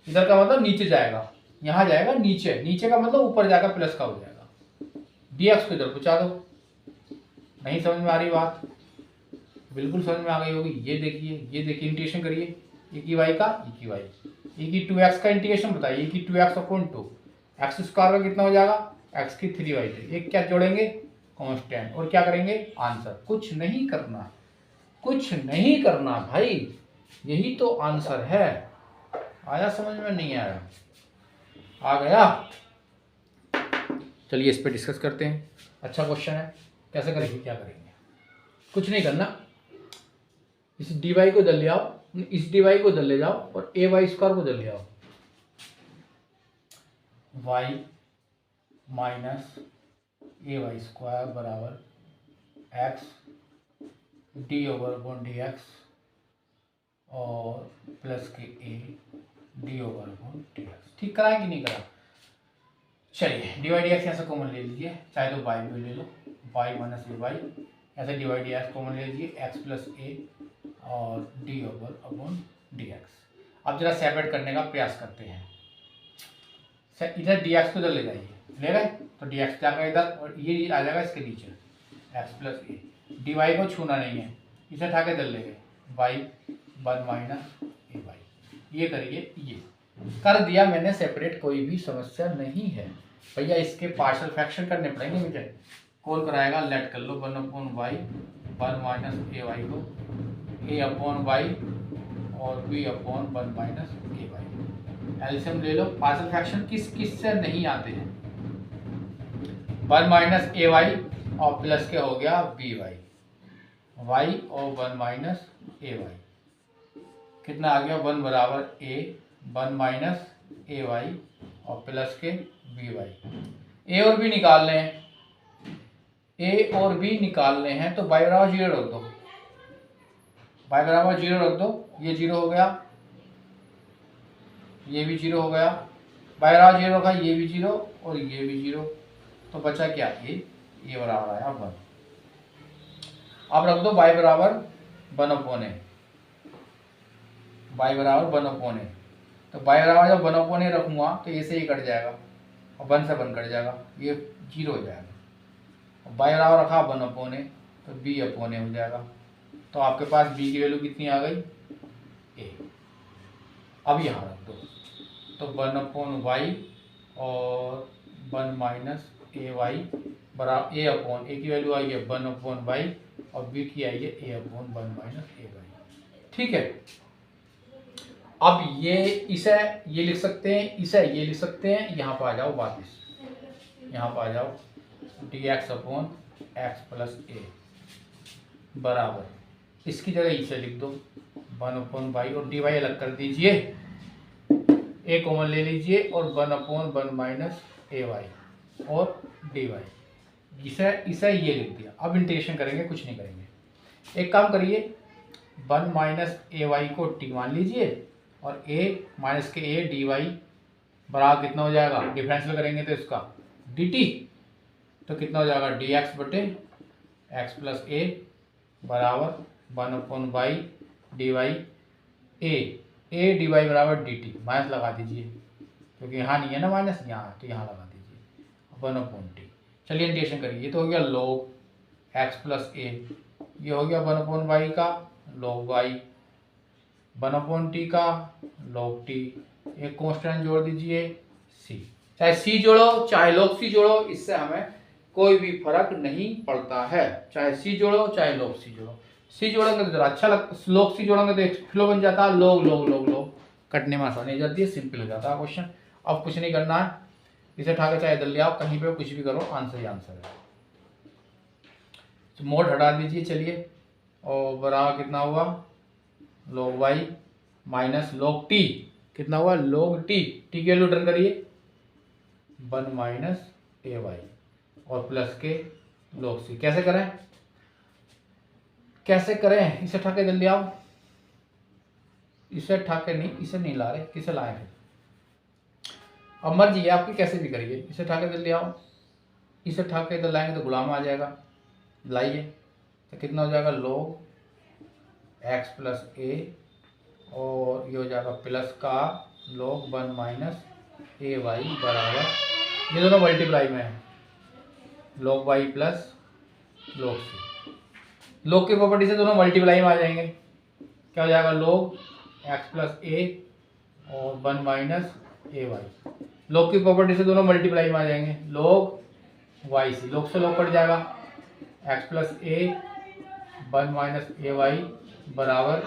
इधर का मतलब नीचे जाएगा, यहाँ जाएगा नीचे, नीचे का मतलब ऊपर जाएगा प्लस का हो जाएगा, डी एक्स को इधर पूछा दो। नहीं समझ में आ रही बात? बिल्कुल समझ में आ गई होगी। ये देखिए इंटीग्रेशन करिए, ई की वाई का ई की वाई, ई की 2x का इंटीग्रेशन बताइए, ई की 2x अपॉन 2, एक्स स्क्वायर का कितना हो जाएगा, एक्स की 3y3, एक क्या जोड़ेंगे कांस्टेंट, और क्या करेंगे आंसर। कुछ नहीं करना, कुछ नहीं करना भाई, यही तो आंसर है। आया समझ में? नहीं आया? आ गया? चलिए इस पे डिस्कस करते हैं। अच्छा क्वेश्चन है, कैसे करेंगे, क्या करेंगे, कुछ नहीं करना, इस डी वाई को इधर ले आओ, इस डी वाई को इधर ले जाओ और ए वाई स्क्वायर को इधर ले आओ, वाई माइनस ए वाई स्क्वायर बराबर x D over upon D X और प्लस के A D over upon D x. ठीक करा है कि नहीं करा? चलिए डी वाई डी एक्स यहाँ से कॉमन ले लीजिए, चाहे तो वाई भी ले लो, वाई माइनस ए वाई, ऐसे D Y D X common ले लीजिए, एक्स प्लस ए और D over upon D X. अब जरा सेपरेट करने का प्रयास करते हैं, इधर डी एक्स को इधर ले जाइए, ले गए तो डी एक्स जाएगा इधर और ये आ जाएगा इसके नीचे, एक्स प्लस ए, डी वाई को छूना नहीं है, इसे उठा के इधर ले गए, वाई 1 माइनस ए वाई। ये करिए, ये कर दिया मैंने सेपरेट, कोई भी समस्या नहीं है भैया। इसके पार्शियल फ्रैक्शन करने पड़ेंगे मुझे, कौन कराएगा, लेट कर लो 1 अपॉन वाई 1 माइनस ए वाई को, ए अपॉन वाई और बी अपॉन 1 माइनस ए वाई। एलसीएम ले लो, पार्शियल फ्रैक्शन किस किस से नहीं आते हैं, 1 माइनस ए वाई और प्लस के हो गया बी वाई, वाई और 1 माइनस ए वाई, कितना आ गया 1 बराबर ए 1 माइनस ए वाई और प्लस के बी वाई। ए और बी निकालने हैं, ए और बी निकालने हैं तो y बराबर 0 रख दो, y बराबर 0 रख दो, ये 0 हो गया, ये भी 0 हो गया, y बराबर 0 रखा, ये भी 0 और ये भी 0, तो बचा क्या, ये बराबर आया 1। अब रख दो y बराबर 1 अपॉन ए, y बराबर 1 अपॉन ए, तो y बराबर जब 1 अपॉन ए रखूँगा तो ये से ही कट जाएगा और 1 से 1 कट जाएगा, ये 0 हो जाएगा। y बराबर रखा 1 अपॉन ए तो b अपॉन ए हो जाएगा, तो आपके पास b की वैल्यू कितनी आ गई, a। अब यहाँ रख दो, तो 1 अपॉन वाई और 1 माइनस ए वाई बराबर ए अपॉन ए की वैल्यू आई है 1 अपॉन वाई और b की आई है a upon 1 minus A Y. ठीक है, अब ये इसे ये लिख सकते हैं, इसे ये लिख सकते हैं, यहाँ पर आ जाओ वापस, यहाँ पर आ जाओ, d x upon x plus ए बराबर, इसकी जगह इसे लिख दो 1 अपॉन वाई और डी वाई अलग कर दीजिए, ए कॉमन ले लीजिए और 1 अपॉन 1 माइनस ए वाई और डी वाई, इसे ये लिख दिया। अब इंटीग्रेशन करेंगे, कुछ नहीं करेंगे। एक काम करिए, 1 माइनस ए वाई को टी मान लीजिए और a माइनस के a डी वाई बराबर कितना हो जाएगा, डिफरेंशियल करेंगे तो इसका dt, तो कितना हो जाएगा डी एक्स बटे एक्स प्लस ए बराबर 1/y D Y A D Y बराबर डी टी। माइनस लगा दीजिए क्योंकि यहाँ नहीं है ना माइनस, यहाँ तो यहाँ लगा दीजिए 1/t। चलिए इंटीग्रेशन करिए। ये तो हो गया log x प्लस ए, ये हो गया 1/y का log y, 1/t का log t, एक कांस्टेंट जोड़ दीजिए c। चाहे c जोड़ो चाहे log c जोड़ो, इससे हमें कोई भी फर्क नहीं पड़ता है। चाहे c जोड़ो चाहे log c जोड़ो, c जोड़ेंगे तो जरा अच्छा लगता, log c जोड़ेंगे तो एक फ्लो बन जाता है, log कटने में आसानी हो जाती है, सिंपल हो जाता है क्वेश्चन। अब कुछ नहीं करना है, इसे उठा के चाहे इधर ले आओ, कहीं पे कुछ भी करो, आंसर ही आंसर है। तो मोड हटा दीजिए चलिए, और बराबर कितना हुआ log y minus log t, कितना हुआ log t, t की वैल्यू रिटर्न करिए 1 माइनस ए वाई और प्लस के log c। कैसे करें इसे उठा के जल्दी आओ, इसे उठा के नहीं, इसे नहीं ला रहे, किसे लाए थे, अब मर्जी है आपकी, कैसे भी करिए। इसे उठा के जल्दी आओ, इसे उठा के इधर लाएंगे तो गुलाम आ जाएगा, लाइए। तो कितना हो जाएगा log x प्लस ए और ये हो जाएगा प्लस का log 1 माइनस ए वाई बराबर, ये दोनों मल्टीप्लाई में है, log y plus log c। log की प्रॉपर्टी से दोनों मल्टीप्लाई में आ जाएंगे, क्या हो जाएगा log x प्लस ए और 1 माइनस ए वाई। log की प्रॉपर्टी से दोनों मल्टीप्लाई में आ जाएंगे, log y c, log से log कट जाएगा, x प्लस ए 1 माइनस ए वाई बराबर।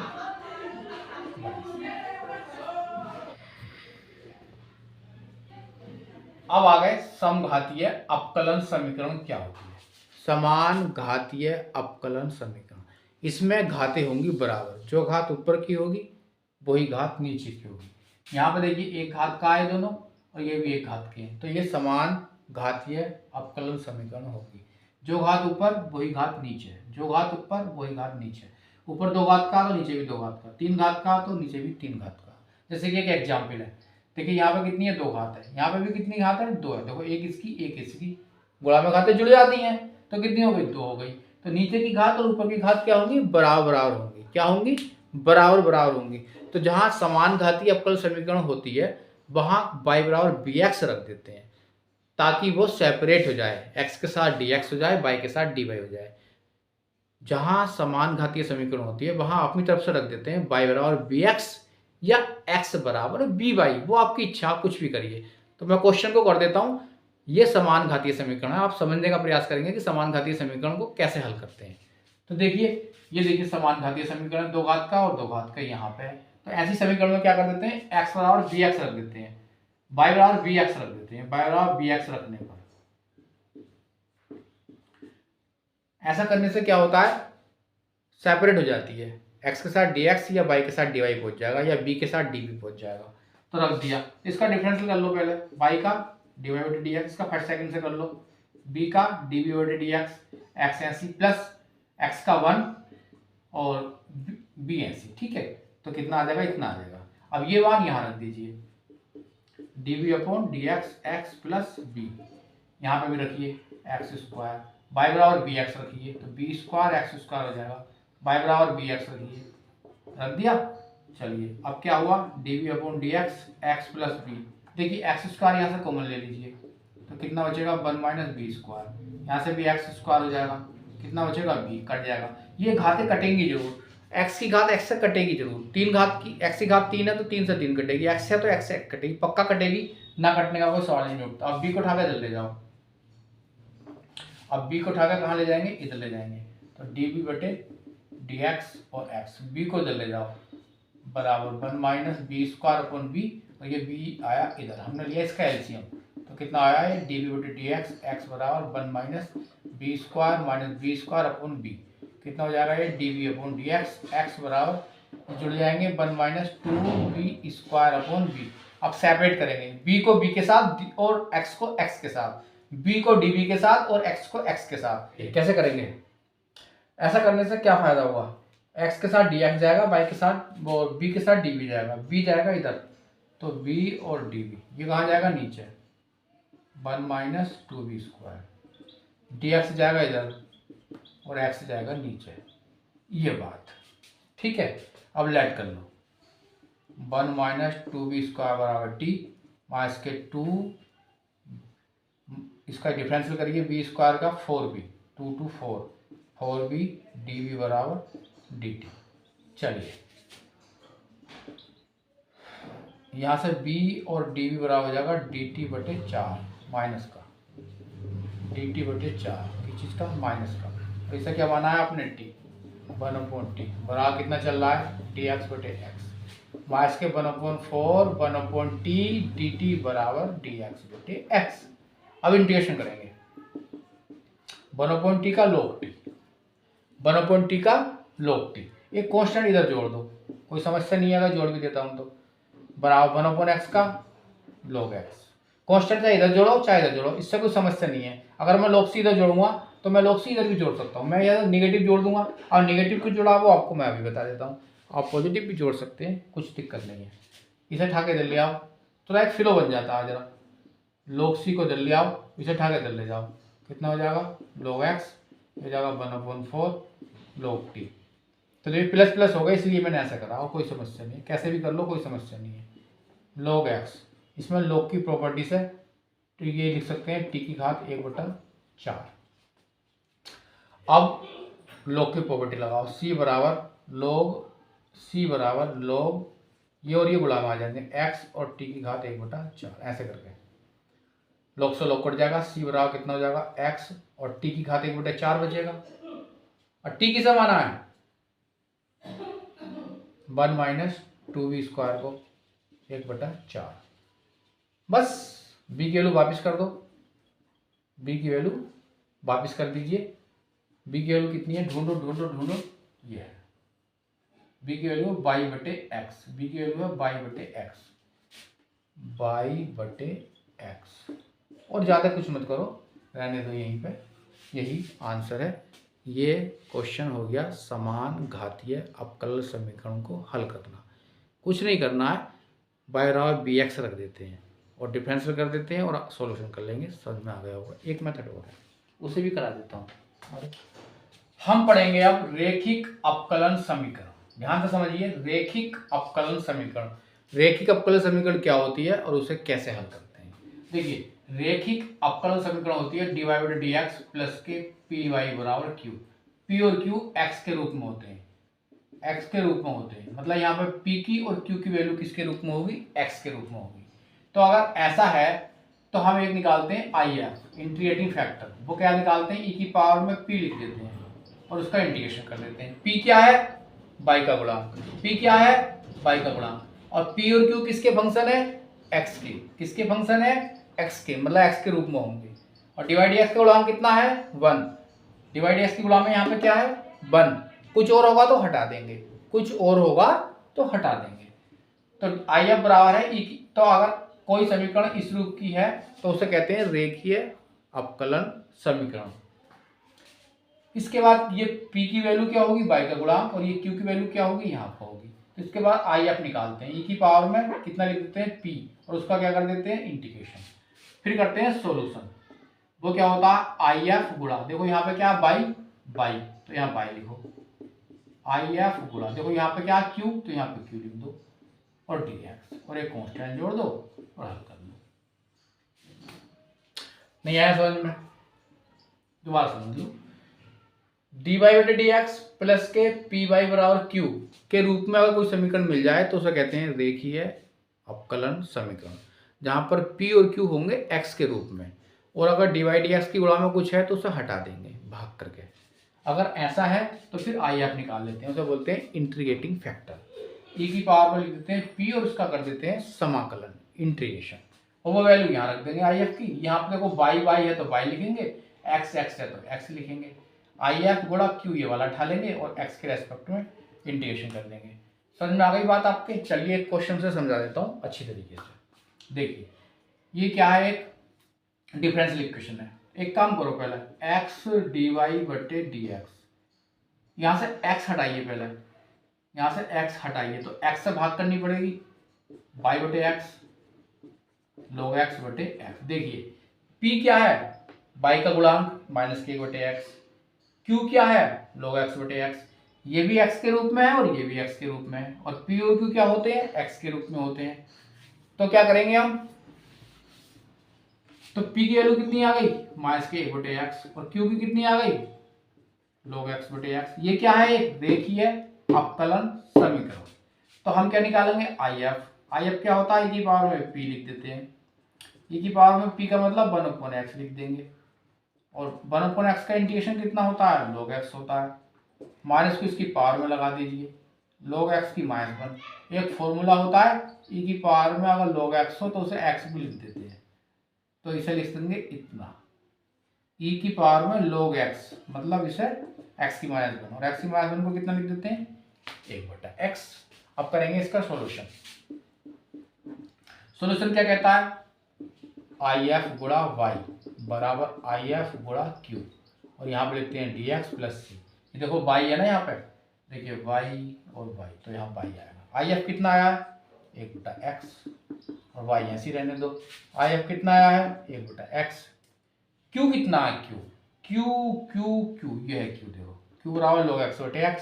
अब आ गए समघातीय अवकलन समीकरण क्या होती है। समान घातीय अवकलन समीकरण, इसमें घातें होंगी बराबर, जो घात ऊपर की होगी वही घात नीचे की होगी। यहाँ पे देखिए एक घात का है दोनों, और ये भी एक घात के हैं, तो ये समान घातीय अवकलन समीकरण होगी। जो घात ऊपर वही घात नीचे, जो घात ऊपर वही घात नीचे, ऊपर 2 घात का तो नीचे भी 2 घात का, 3 घात का तो नीचे भी 3 घात का। जैसे कि एक एग्जाम्पल है, देखिए यहाँ पे कितनी है 2 घात है, यहाँ पे भी कितनी घात है 2 है, देखो एक इसकी एक इसकी, गुणा में घातें जुड़ जाती हैं तो कितनी हो गई 2 हो गई। तो नीचे की घात और ऊपर की घात क्या होंगी बराबर बराबर होंगी, क्या होंगी बराबर बराबर होंगी। तो जहाँ समान घातीय अवकल समीकरण होती है वहाँ y बराबर bx रख देते हैं ताकि वो सेपरेट हो जाए, x के साथ dx हो जाए, y के साथ dy हो जाए। जहाँ समान घातीय समीकरण होती है वहाँ अपनी तरफ से रख देते हैं y बराबर bx या x बराबर by, वो आपकी इच्छा, कुछ भी करिए। तो मैं क्वेश्चन को कर देता हूँ, ये समान घातीय समीकरण है, आप समझने का प्रयास करेंगे कि समान घातीय समीकरण को कैसे हल करते हैं। तो देखिए ये देखिए समान घातीय समीकरण 2 घात का और 2 घात का यहाँ पे है, तो ऐसी समीकरण में क्या कर देते हैं x बराबर bx रख देते हैं, y बराबर bx रख देते हैं। y बराबर bx रखने पर ऐसा करने से क्या होता है सेपरेट हो जाती है, x के साथ dx या y के साथ dy पहुंच जाएगा या b के साथ db पहुंच जाएगा। तो रख दिया, इसका डिफरेंशियल कर लो पहले, y का dy बटे dx, इसका फर्स्ट सेकंड से कर लो, b का db बटे dx, x ऐसी प्लस x का 1 और b ऐसी, ठीक है। तो कितना आ जाएगा इतना आ जाएगा। अब ये मान यहाँ रख दीजिए, dv upon dx x plus b, यहाँ पे भी रखिए x स्क्वायर, y बराबर bx रखिए तो b स्क्वायर x स्क्वायर हो जाएगा, y बराबर bx रखिए, रख दिया। चलिए अब क्या हुआ dv upon dx x plus b, देखिए x स्क्वायर यहाँ से कॉमन ले लीजिए तो कितना बचेगा 1 माइनस बी स्क्वायर, यहाँ से भी x स्क्वायर हो जाएगा, कितना बचेगा b, कट जाएगा। ये घातें कटेंगी जरूर, x की घात x से कटेगी जरूर, 3 घात की x की घात 3 है तो 3 से 3 कटेगी, x है तो x से कटेगी, पक्का कटेगी, ना कटने का कोई सवाल नहीं उठता। अब b को उठाकर इधर ले जाओ, अब b को उठाकर कहाँ ले जाएंगे इधर ले जाएंगे, तो db बटे dx और x, b को इधर ले जाओ बराबर 1 minus B square upon B, और ये b आया इधर, हमने लिया इसका एलसीएम, तो कितना आया है db बटे dx x बराबर 1 minus B square minus B square upon B, कितना हो जाएगा ये db अपॉन dx x बराबर जुड़ जाएंगे 1 minus 2b square upon B. अब सेपरेट करेंगे, b को b के साथ और x को x के साथ, b को db के साथ और x को x के साथ। कैसे करेंगे, ऐसा करने से क्या फायदा हुआ, x के साथ dx जाएगा, y के साथ वो b के साथ db जाएगा, b जाएगा इधर तो b और db, ये कहाँ जाएगा नीचे 1 माइनस 2b स्क्वायर, dx जाएगा इधर और x जाएगा नीचे, ये बात ठीक है। अब लेट कर लो, 1 माइनस 2b स्क्वायर बराबर टी माइनस के 2, इसका डिफरेंशियल करिए b स्क्वायर का 4b, 2 to 4, 4b dv बराबर dt। चलिए यहाँ से b और dv बराबर हो जाएगा dt बटे 4 माइनस का, dt बटे 4 किस चीज़ का, माइनस का। तो इसे क्या माना है आपने t, 1/t बराबर कितना चल रहा है dx बटे x, माइनस के 1/4 1/t dt बराबर dx बटे x। अब इंटीग्रेशन करेंगे 1/t का log t, 1/t का log t, एक कांस्टेंट इधर जोड़ दो, कोई समस्या नहीं है अगर जोड़ भी देता हूं तो, बराबर 1/x का log x। कांस्टेंट चाहे इधर जोड़ो चाहे इधर जोड़ो, इससे कोई समस्या नहीं है। अगर मैं log c इधर जोड़ूंगा तो मैं log c इधर भी जोड़ सकता हूँ, मैं इधर निगेटिव जोड़ दूंगा, और निगेटिव क्यों जोड़ा वो आपको मैं अभी बता देता हूँ। आप पॉजिटिव भी जोड़ सकते हैं, कुछ दिक्कत नहीं है। इसे उठा के इधर ले आओ तो एक फ्लो बन जाता है, जरा log c को इधर ले आओ, इसे उठा के इधर ले जाओ, कितना हो जाएगा log x, हो जाएगा 1/4 log t। तो ये प्लस प्लस होगा इसलिए मैंने ऐसा करा, और कोई समस्या नहीं है, कैसे भी कर लो कोई समस्या नहीं है। log x, इसमें log की प्रॉपर्टीज है तो ये लिख सकते हैं t की घात 1/4। अब log की प्रॉपर्टी लगाओ, c बराबर log ये और ये गुणा में आ जाएंगे x और t की घात 1/4, ऐसे करके log से log कट जाएगा, c बराबर कितना हो जाएगा x और t की घात 1/4 बचेगा, और t किसे माना है 1 माइनस 2b स्क्वायर को 1/4। बस b की वैल्यू वापिस कर दो, b की वैल्यू वापिस कर दीजिए। b की वैल्यू कितनी है, ढूंढो ढूंढो ढूंढो, ये है b की वैल्यू y बटे x, b की वैल्यू है y बटे x, और ज़्यादा कुछ मत करो, रहने दो यहीं पे, यही आंसर है। ये क्वेश्चन हो गया समान घातीय अवकल समीकरण को हल करना। कुछ नहीं करना है, बाय बराबर बी एक्स रख देते हैं और डिफरेंशियल कर देते हैं और सॉल्यूशन कर लेंगे, समझ में आ गया होगा। एक मेथड और है, उसे भी करा देता हूँ। हम पढ़ेंगे अब रेखिक अवकलन समीकरण। ध्यान से समझिए, रेखिक अवकलन समीकरण, रेखिक अवकलन समीकरण क्या होती है और उसे कैसे हल करते हैं। देखिए रेखिक अवकलन समीकरण होती है dy बटे dx प्लस के पी वाई बराबर क्यू। पी और क्यू x के रूप में होते हैं, x के रूप में होते हैं, मतलब यहाँ पे p की और q की वैल्यू किसके रूप में होगी, x के रूप में होगी। तो अगर ऐसा है तो हम एक निकालते हैं IF इंटीग्रेटिंग फैक्टर, वो क्या निकालते हैं e की पावर में p लिख देते हैं और उसका इंटीग्रेशन कर देते हैं। p क्या है, y का गुणांक, p क्या है, y का गुणांक, और p और q किसके फंक्शन है, x के, किसके फंक्शन है, x के, मतलब x के रूप में होंगे। और डिवाइड x का गुणांक कितना है 1, डिवाइड x की गुणांक में यहाँ पे क्या है 1, कुछ और होगा तो हटा देंगे, कुछ और होगा तो हटा देंगे। तो IF बराबर है e की, तो अगर कोई समीकरण इस रूप की है तो उसे कहते हैं रेखीय अवकलन समीकरण। इसके बाद ये p की वैल्यू क्या होगी, y का गुणांक, और ये q की वैल्यू क्या होगी, यहाँ पर होगी। तो इसके बाद IF निकालते हैं, e की पावर में कितना लिख देते हैं p, और उसका क्या कर देते हैं इंटीग्रेशन, फिर करते हैं सॉल्यूशन। वो क्या होता है IF गुणा, देखो यहाँ पे क्या बाई बाई, तो यहाँ बाई लिखो, IF गुणा, देखो यहाँ पे क्या q, तो यहाँ पे q लिख दो, और dx, और एक कांस्टेंट जोड़ दो और हल कर लो। नहीं आया समझ में, दोबारा समझ लो। dy बटे dx प्लस के py बराबर q के रूप में अगर कोई समीकरण मिल जाए तो उसे कहते हैं रेखीय अवकलन समीकरण, जहां पर p और q होंगे x के रूप में, और अगर dy dx की गुणा में कुछ है तो उसे हटा देंगे भाग करके। अगर ऐसा है तो फिर IF निकाल लेते हैं, उसे बोलते हैं इंटीग्रेटिंग फैक्टर। e की पावर में लिख देते हैं p और उसका कर देते हैं समाकलन इंटीग्रेशन, और वो वैल्यू यहाँ रख देंगे IF की। यहाँ पे देखो y है तो y लिखेंगे, x है तो x लिखेंगे, IF गुणा q ये वाला उठा लेंगे और x के रेस्पेक्ट में इंटीग्रेशन कर देंगे। समझ में आ गई बात आपके। चलिए एक क्वेश्चन से समझा देता हूँ अच्छी तरीके से। देखिए ये क्या है, एक डिफरेंशियल इक्वेशन है। एक काम करो, पहले x dy बटे dx, यहाँ से x हटाइए, पहले यहाँ से x हटाइए तो x से भाग करनी पड़ेगी, y बटे x log x बटे x। देखिए p क्या है बाई का गुणांक माइनस के बटे एक्स, क्यू क्या है log x बटे एक्स, ये भी x के रूप में है और ये भी x के रूप में है, और p और q क्या होते हैं x के रूप में होते हैं। तो क्या करेंगे हम, तो p की वैल्यू कितनी आ गई माइनस के एक बटे एक्स, और q की कितनी आ गई log x बटे एक्स। ये क्या है, एक रेखीय अवकलन समीकरण। तो हम क्या निकालेंगे if क्या होता है, e की पावर में p लिख देते हैं, e की पावर में p का मतलब 1/x लिख देंगे, और 1/x का इंटीग्रेशन कितना होता है log x होता है, माइनस को इसकी पावर में लगा दीजिए, log x की -1। एक फॉर्मूला होता है e की पावर में अगर log x हो तो उसे x भी लिख देते हैं, तो इसे लिख देंगे इतना, e की पावर में log x मतलब इसे x की -1, और x की -1 को कितना लिख देते हैं 1/x। अब करेंगे इसका सॉल्यूशन। सॉल्यूशन क्या कहता है, if गुणा y बराबर if गुणा q, और यहाँ पे लिखते हैं dx प्लस c। ये देखो y है ना, यहाँ पे देखिए y और y, तो यहाँ y आएगा। if कितना आया है 1/x, और y ऐसे ही रहने दो। if कितना आया है 1/x, q कितना है q ये है q, देखो q बराबर log x बटे x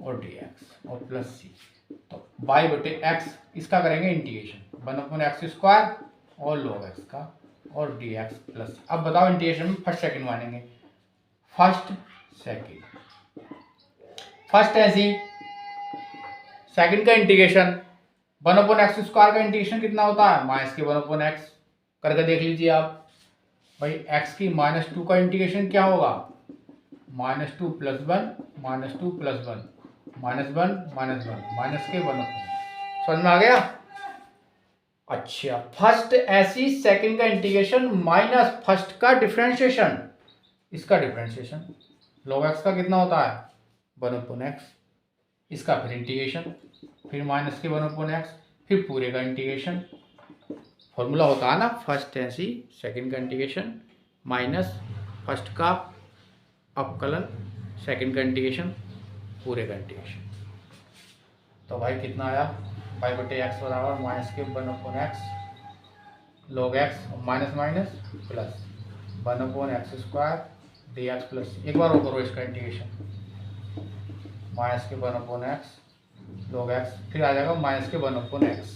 और dx और प्लस c, तो y बटे x इसका करेंगे इंटीग्रेशन 1/x² और log x का और dx प्लस। अब बताओ इंटीग्रेशन में फर्स्ट सेकंड मानेंगे, फर्स्ट सेकंड, फर्स्ट ऐसी सेकंड का इंटीग्रेशन 1/x² का इंटीग्रेशन कितना होता है माइनस के 1/x, करके देख लीजिए आप भाई। x की -2 का इंटीग्रेशन क्या होगा -2 + 1 -2 + 1 -1 माइनस के 1/, समझ में आ गया। अच्छा, फर्स्ट ऐसी सेकंड का इंटीग्रेशन माइनस फर्स्ट का डिफरेंशिएशन, इसका डिफरेंशिएशन log x का कितना होता है 1/x, इसका फिर इंटीग्रेशन, फिर माइनस के 1/x, फिर पूरे का इंटीग्रेशन। फॉर्मूला होता है ना, फर्स्ट ऐसी सेकंड का इंटीग्रेशन माइनस फर्स्ट का अवकलन, सेकंड का इंटीग्रेशन, पूरे का इंटीग्रेशन। तो भाई कितना आया y/x बराबर माइनस के 1/x log x minus minus plus 1/x² dx plus, एक बार वो करो इसका इंटीग्रेशन, माइनस के 1/x log x, फिर आ जाएगा माइनस के 1/x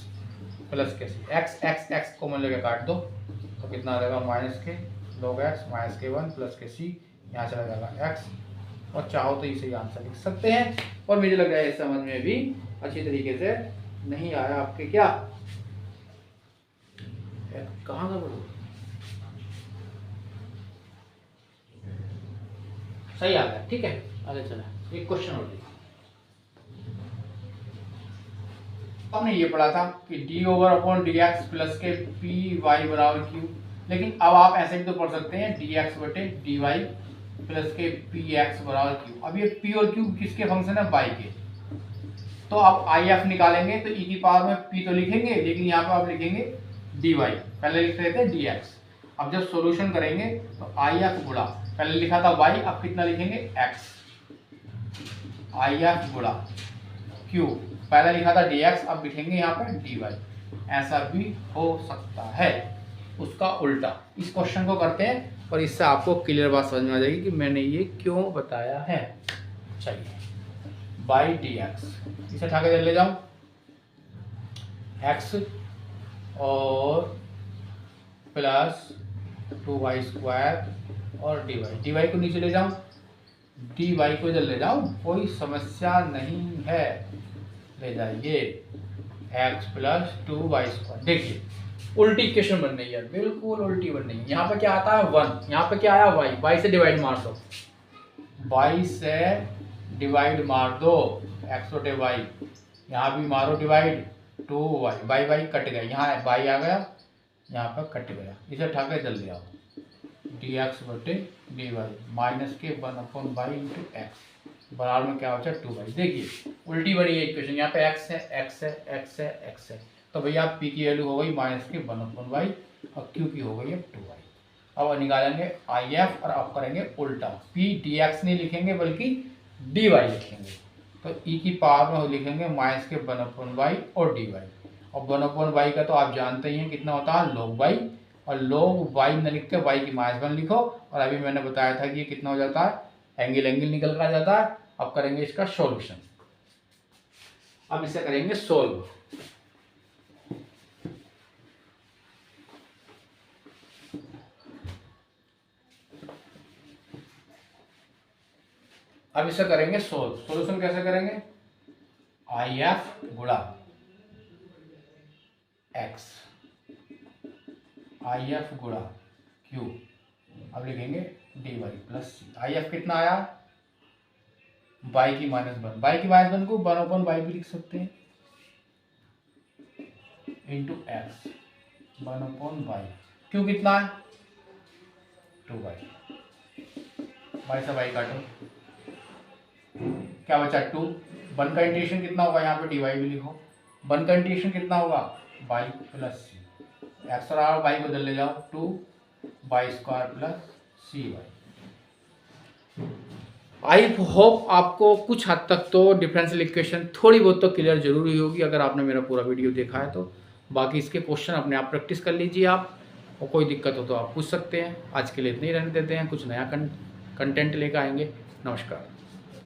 प्लस के सी, x कॉमन लेके काट दो, तो कितना आ जाएगा माइनस के log x माइनस के 1 प्लस के सी, यहाँ चला जाएगा x, और चाहो तो इसे आंसर लिख सकते हैं। और मुझे लग रहा है इस समझ में भी अच्छी तरीके से नहीं आया आपके, क्या कहाँ का बोलो सही आ गया, ठीक है आगे चला। एक क्वेश्चन और हमने ये पढ़ा था कि d/dx प्लस के py बराबर q, लेकिन अब आप ऐसे भी तो पढ़ सकते हैं dx/dy प्लस के px बराबर q। अब ये p और q किसके फंक्शन है y के, तो अब if निकालेंगे तो e की पावर में p तो लिखेंगे, लेकिन यहाँ पे आप लिखेंगे dy, पहले लिख रहे थे dx। अब जब सॉल्यूशन करेंगे तो if गुणा, पहले लिखा था y, अब कितना लिखेंगे x, if गुणा q, पहले लिखा था dx, अब लिखेंगे यहाँ पर dy। ऐसा भी हो सकता है, उसका उल्टा। इस क्वेश्चन को करते हैं और इससे आपको क्लियर बात समझ में आ जाएगी कि मैंने ये क्यों बताया है। चलिए बाई dx, इसे उठा के ले जाऊं, x और प्लस 2y² और dy को नीचे ले जाऊं, dy को इधर ले जाऊं, कोई समस्या नहीं है, ले जाइए x प्लस 2y²। देखिए उल्टी इक्वेशन बन रही है, बिल्कुल उल्टी बन रही है। यहाँ पे क्या आता है 1, यहाँ पे क्या आया y से डिवाइड मार दो, y से डिवाइड मार दो x/y, यहाँ भी मारो डिवाइड 2y कट गया, यहाँ y आ गया, यहाँ पर कट गया, इसे उठा के जल्दी आओ dx/dy माइनस के 1/y इंटू एक्स बराबर में क्या होता है 2y। देखिए उल्टी बनी है इक्वेशन, यहाँ पे x है x है x है x है, तो भैया p की वैल्यू हो गई माइनस के 1/y और q की हो गई है 2y। अब निकालेंगे if और अब करेंगे उल्टा, p dx नहीं लिखेंगे बल्कि dy लिखेंगे, तो e की पावर में लिखेंगे माइनस के 1/y और dy। और 1/y का तो आप जानते ही हैं कितना होता है log y, और log y न लिख के y की -1 लिखो। और अभी मैंने बताया था कि ये कितना हो जाता है, एंगल निकल कर आ जाता है। अब करेंगे इसका सॉल्यूशन। अब इसे करेंगे सोल्व। अब इसे करेंगे सोल्व। सॉल्यूशन कैसे करेंगे, IF गुणा x, IF गुणा q, अब लिखेंगे dy प्लस सी। IF कितना आया, y की -1, y की -1 को 1/y भी लिख सकते हैं, इंटू एक्स 1/y। क्यों कितना है, 2y, y से y काटो, क्या बचा 2। 1 का इंटीग्रेशन कितना होगा, यहाँ पे dy भी लिखो। 1 का इंटीग्रेशन कितना होगा, y प्लस सी, एक्स और y बदल ले जाओ, 2y² plus cy। I hope आपको कुछ हद तक तो डिफरेंशियल इक्वेशन थोड़ी बहुत तो क्लियर जरूर हुई होगी अगर आपने मेरा पूरा वीडियो देखा है तो। बाकी इसके क्वेश्चन अपने आप प्रैक्टिस कर लीजिए आप, और कोई दिक्कत हो तो आप पूछ सकते हैं। आज के लिए इतना ही रहने देते हैं, कुछ नया कंटेंट लेकर आएंगे। नमस्कार।